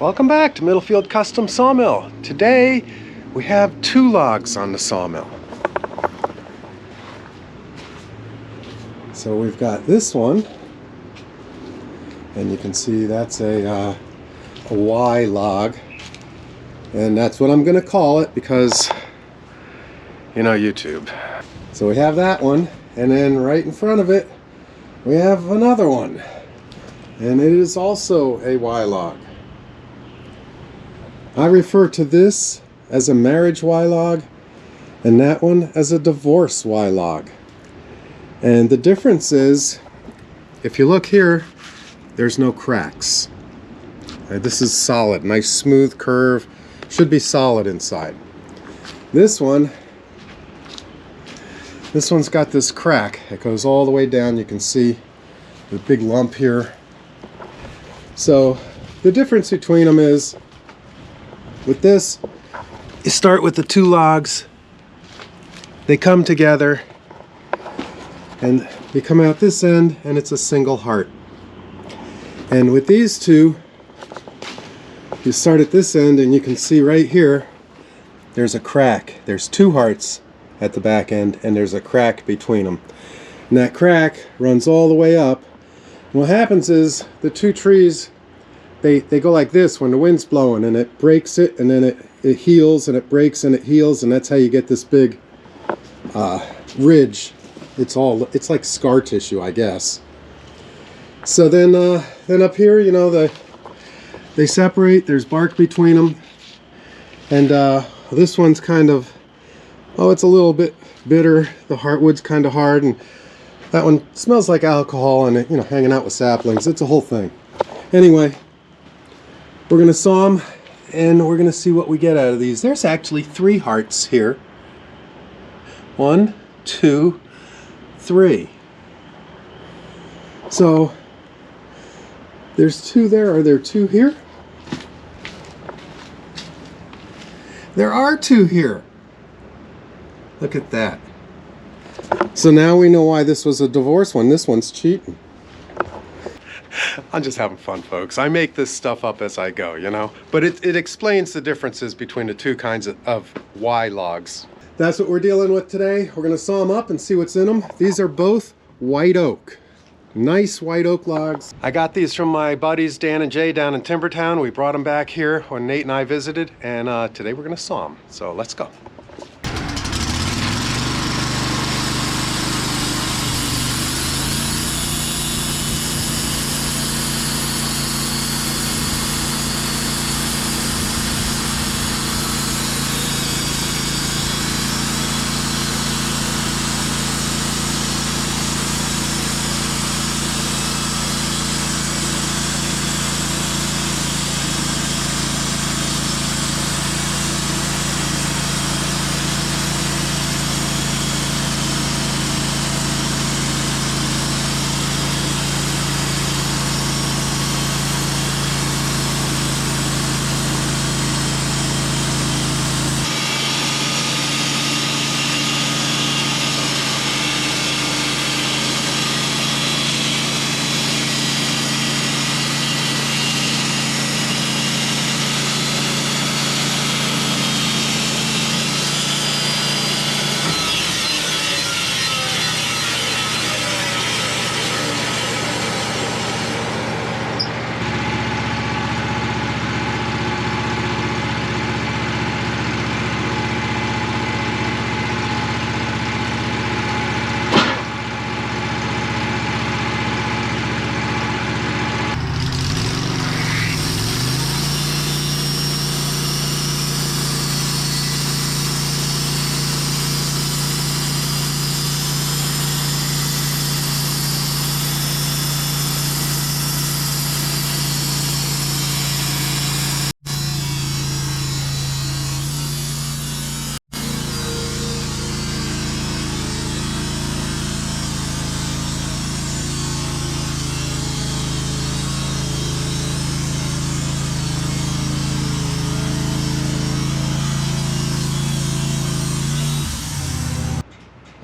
Welcome back to Middlefield Custom Sawmill. Today we have 2 logs on the sawmill. So we've got this one, and you can see that's a Y log, and that's what I'm going to call it because, you know, YouTube. So we have that one, and then right in front of it we have another one, and it is also a Y log. I refer to this as a marriage Y log and that one as a divorce Y log. And the difference is, if you look here, there's no cracks. This is solid, nice smooth curve, should be solid inside. This one's got this crack. It goes all the way down. You can see the big lump here. So the difference between them is, with this, you start with the 2 logs, they come together, and they come out this end, and it's a single heart. And with these 2, you start at this end, and you can see right here, there's a crack. There's 2 hearts at the back end, and there's a crack between them. And that crack runs all the way up. And what happens is, the 2 trees, they go like this when the wind's blowing, and it breaks it, and then it heals, and it breaks, and it heals, and that's how you get this big ridge. It's like scar tissue, I guess. So then up here, you know, they separate. There's bark between them, and this one's kind of, it's a little bit bitter. The heartwood's kind of hard, and that one smells like alcohol, and you know, hanging out with saplings. It's a whole thing. Anyway. We're going to saw them, and we're going to see what we get out of these. There's actually 3 hearts here. 1, 2, 3. So, there's 2 there. Are there 2 here? There are 2 here. Look at that. So now we know why this was a divorce one. This one's cheating. I'm just having fun, folks. I make this stuff up as I go, you know? But it explains the differences between the 2 kinds of Y logs. That's what we're dealing with today. We're going to saw them up and see what's in them. These are both white oak. Nice white oak logs. I got these from my buddies Dan and Jay down in Timbertown. We brought them back here when Nate and I visited, and today we're going to saw them. So let's go.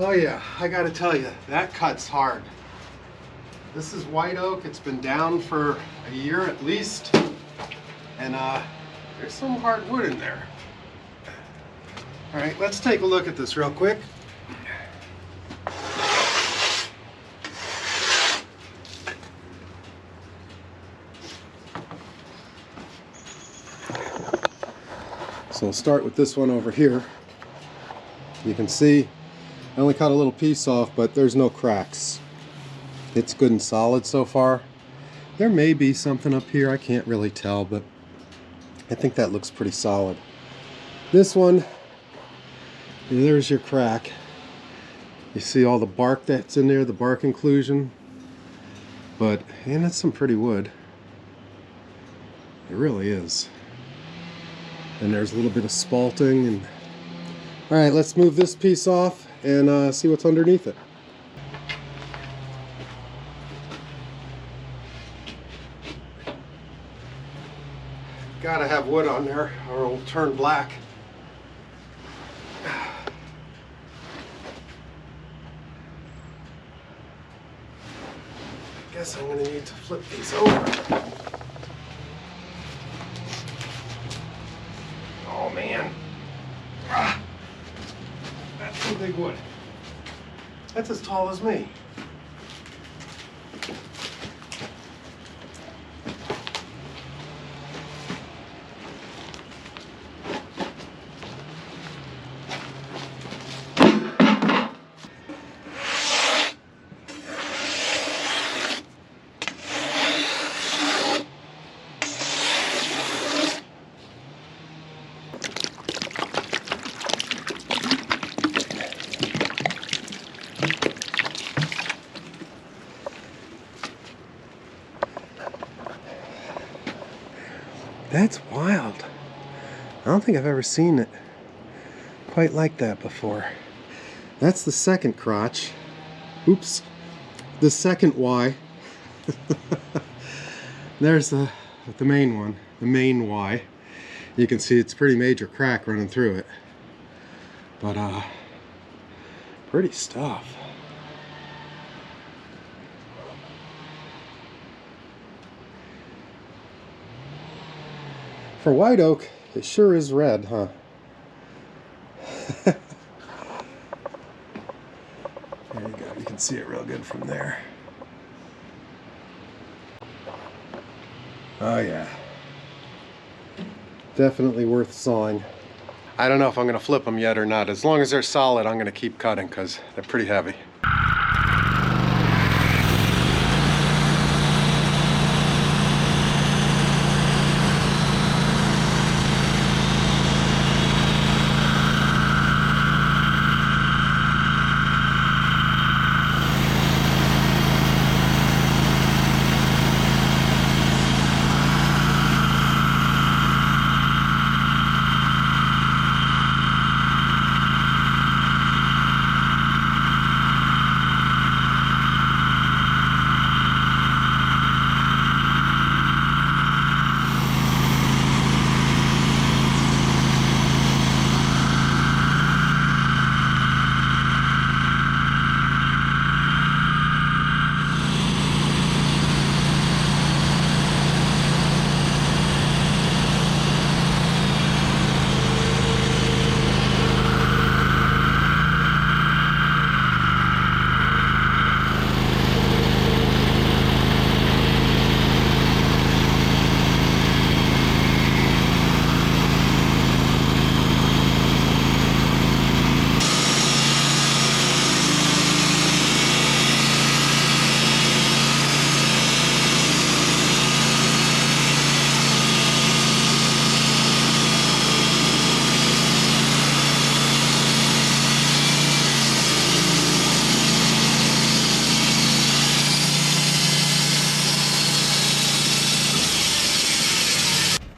Oh yeah, I gotta tell you, that cut's hard. This is white oak. It's been down for a year at least. And there's some hardwood in there. All right, let's take a look at this real quick. So we'll start with this one over here. You can see I only cut a little piece off, but there's no cracks. It's good and solid so far. There may be something up here, I can't really tell, but I think that looks pretty solid. This one, there's your crack. You see all the bark that's in there, the bark inclusion. But, and it's some pretty wood. It really is. And there's a little bit of spalting. And all right, let's move this piece off and see what's underneath it. Gotta have wood on there or it'll turn black. Guess I'm gonna need to flip these over. Oh man. That's some big wood. That's as tall as me. That's wild. I don't think I've ever seen it quite like that before. That's the second crotch. Oops. The second Y. There's the main one, the main Y. You can see it's a pretty major crack running through it. But pretty stuff. For white oak, it sure is red, huh? There you go, you can see it real good from there. Oh yeah. Definitely worth sawing. I don't know if I'm going to flip them yet or not. As long as they're solid, I'm going to keep cutting because they're pretty heavy.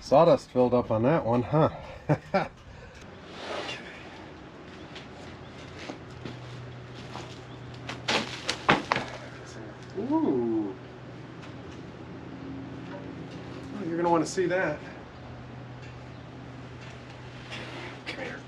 Sawdust filled up on that one, huh? Okay. Ooh. Oh, you're going to want to see that. Come here.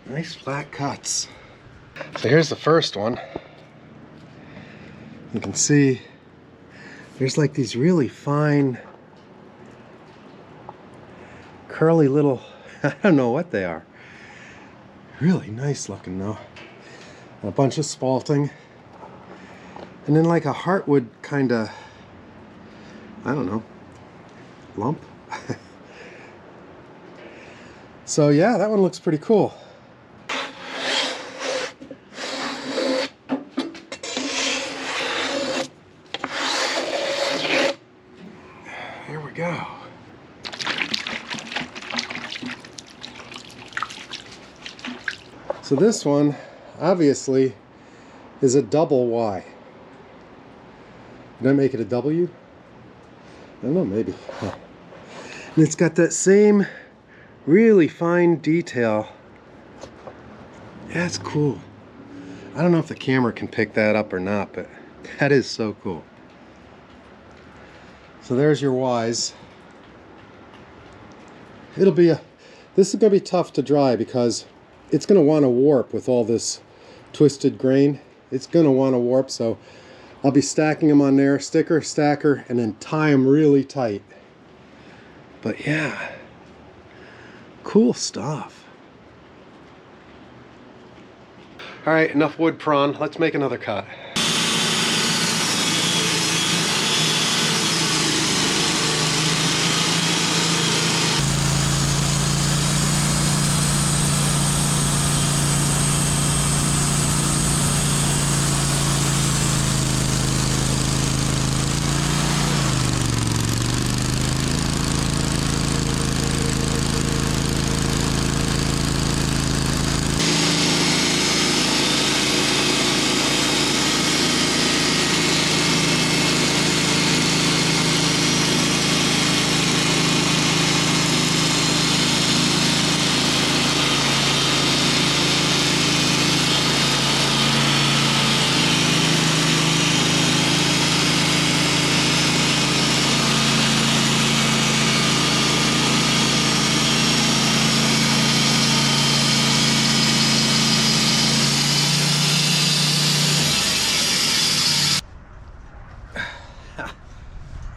Nice flat cuts. So here's the first one. You can see there's like these really fine, curly little, I don't know what they are. Really nice looking though. A bunch of spalting. And then like a heartwood kind of, I don't know, lump. So yeah, that one looks pretty cool. Here we go. So this one obviously is a double Y. Did I make it a W? I don't know, maybe. Huh. And it's got that same really fine detail. Yeah, it's cool. I don't know if the camera can pick that up or not, but that is so cool. So there's your Ys. This is gonna be tough to dry because it's gonna want to warp with all this twisted grain. It's gonna want to warp, so I'll be stacking them on there, sticker, stacker, and then tie them really tight. But yeah, cool stuff. All right, enough wood prawn. Let's make another cut.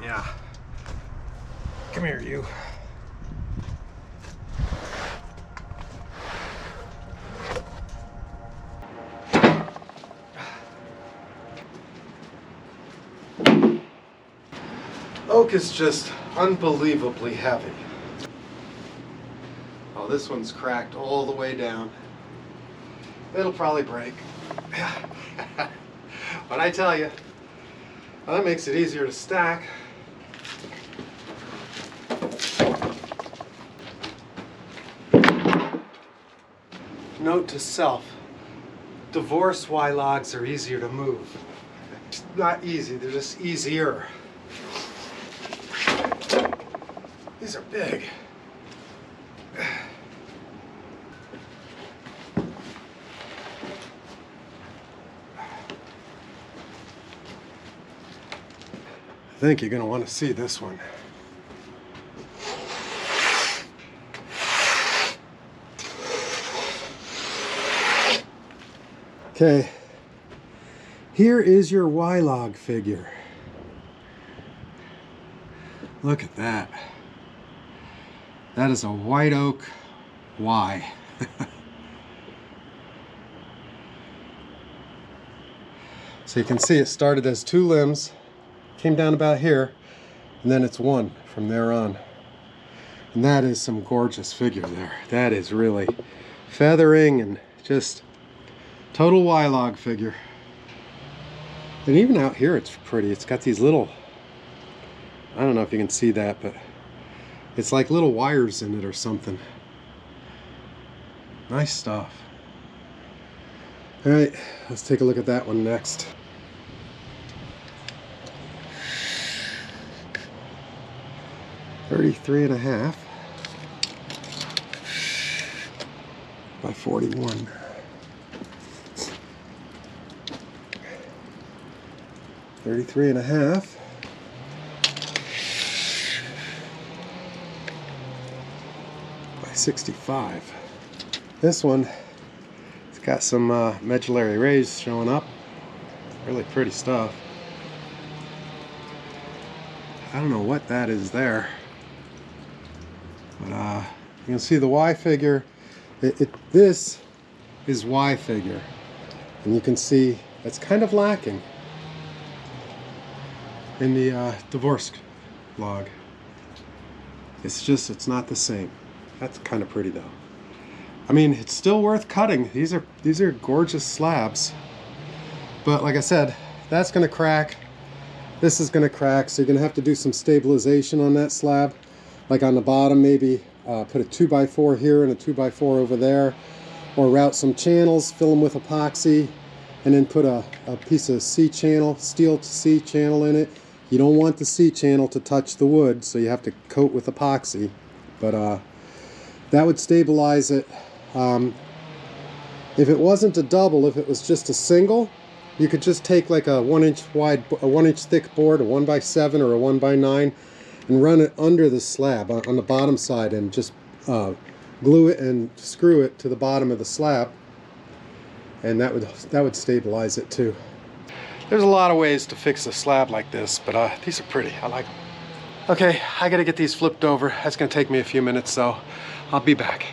Yeah. Come here, you. Oak is just unbelievably heavy. Oh, this one's cracked all the way down. It'll probably break. But I tell you, well, that makes it easier to stack. Note to self, divorce Y logs are easier to move. It's not easy, they're just easier. These are big. I think you're going to want to see this one. Okay, here is your Y log figure. Look at that. That is a white oak Y. So you can see it started as 2 limbs, came down about here, and then it's 1 from there on. And that is some gorgeous figure there. That is really feathering and just total Y log figure. And even out here it's pretty. It's got these little, I don't know if you can see that, but it's like little wires in it or something. Nice stuff. All right, let's take a look at that one next. .33.5 by 41. .33.5 by 65. This one, it's got some medullary rays showing up. Really pretty stuff. I don't know what that is there, but you can see the Y figure. This is Y figure, and you can see it's kind of lacking in the divorce log. It's not the same. That's kind of pretty though. I mean, it's still worth cutting. These are gorgeous slabs, but like I said, that's going to crack. This is going to crack, so you're going to have to do some stabilization on that slab. Like on the bottom, maybe put a 2x4 here and a 2x4 over there, or route some channels, fill them with epoxy, and then put a piece of C-channel, steel to C-channel in it. You don't want the C-channel to touch the wood, so you have to coat with epoxy. But that would stabilize it. If it wasn't a double, if it was just a single, you could just take like a 1 inch wide, a 1 inch thick board, a 1x7 or a 1x9, and run it under the slab on the bottom side, and just glue it and screw it to the bottom of the slab, and that would stabilize it too. There's a lot of ways to fix a slab like this, but these are pretty. I like them. Okay, I gotta get these flipped over. That's gonna take me a few minutes, so I'll be back.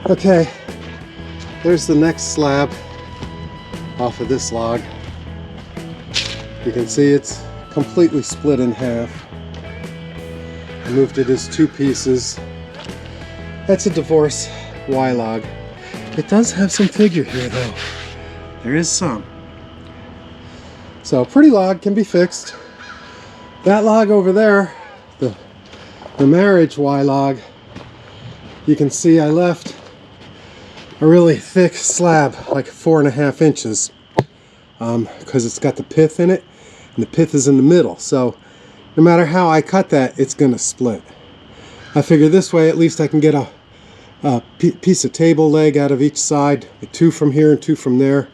Okay, there's the next slab off of this log. You can see it's completely split in half. I moved it as 2 pieces. That's a divorce Y log. It does have some figure here though. There is some. So a pretty log can be fixed. That log over there, the marriage Y log, you can see I left a really thick slab, like 4.5 inches, because it's got the pith in it, and the pith is in the middle. So no matter how I cut that, it's going to split. I figure this way at least I can get a piece of table leg out of each side, 2 from here and 2 from there.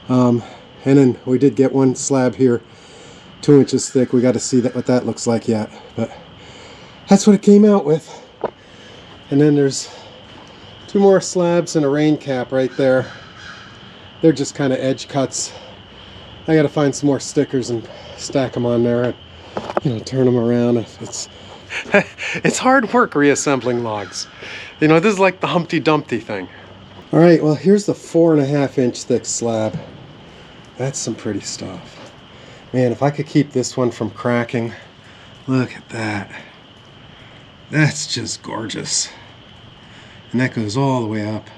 And then we did get one slab here, 2 inches thick. We got to see what that looks like yet, but that's what it came out with. And then there's 2 more slabs and a rain cap right there. They're just kind of edge cuts. I got to find some more stickers and stack them on there, and, you know, turn them around. It's hard work reassembling logs. You know, this is like the Humpty Dumpty thing. All right, well, here's the 4.5 inch thick slab. That's some pretty stuff. Man, if I could keep this one from cracking, look at that. That's just gorgeous. and that goes all the way up.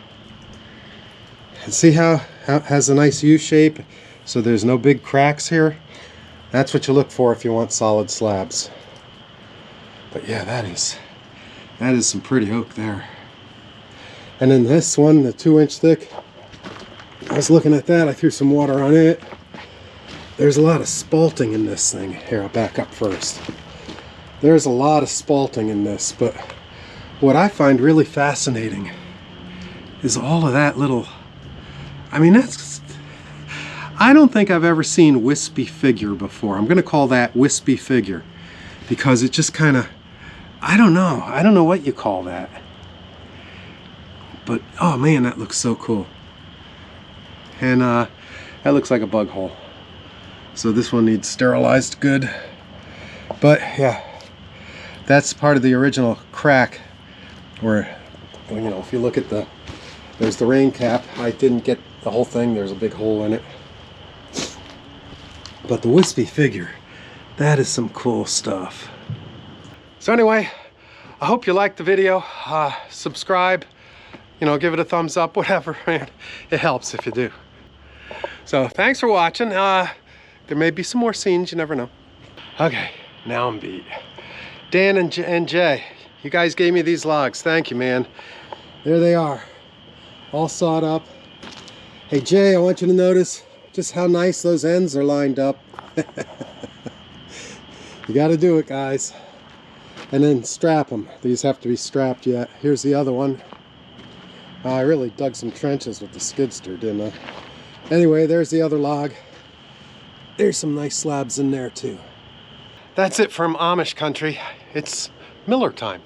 And see how it has a nice U shape, so there's no big cracks here? That's what you look for if you want solid slabs. But yeah, that is some pretty oak there. And then this one, the 2-inch thick, I was looking at that, I threw some water on it. There's a lot of spalting in this thing. Here, I'll back up first. There's a lot of spalting in this, but what I find really fascinating is all of that little, I mean, I don't think I've ever seen wispy figure before. I'm gonna call that wispy figure because it just kind of, I don't know what you call that. But, oh man, that looks so cool. And that looks like a bug hole. So this one needs sterilized good. But yeah, that's part of the original crack where, you know, if you look at there's the rain cap. I didn't get the whole thing. There's a big hole in it. But the wispy figure, that is some cool stuff. So anyway, I hope you liked the video. Subscribe, you know, give it a thumbs up, whatever, man. It helps if you do. So thanks for watching. There may be some more scenes, you never know. Okay, now I'm beat. Dan and Jay, you guys gave me these logs. Thank you, man. There they are, all sawed up. Hey Jay, I want you to notice just how nice those ends are lined up. You got to do it, guys. And then strap them. These have to be strapped yet. Here's the other one. I really dug some trenches with the skidster, didn't I? Anyway, there's the other log. There's some nice slabs in there too. That's it from Amish country. It's Miller time.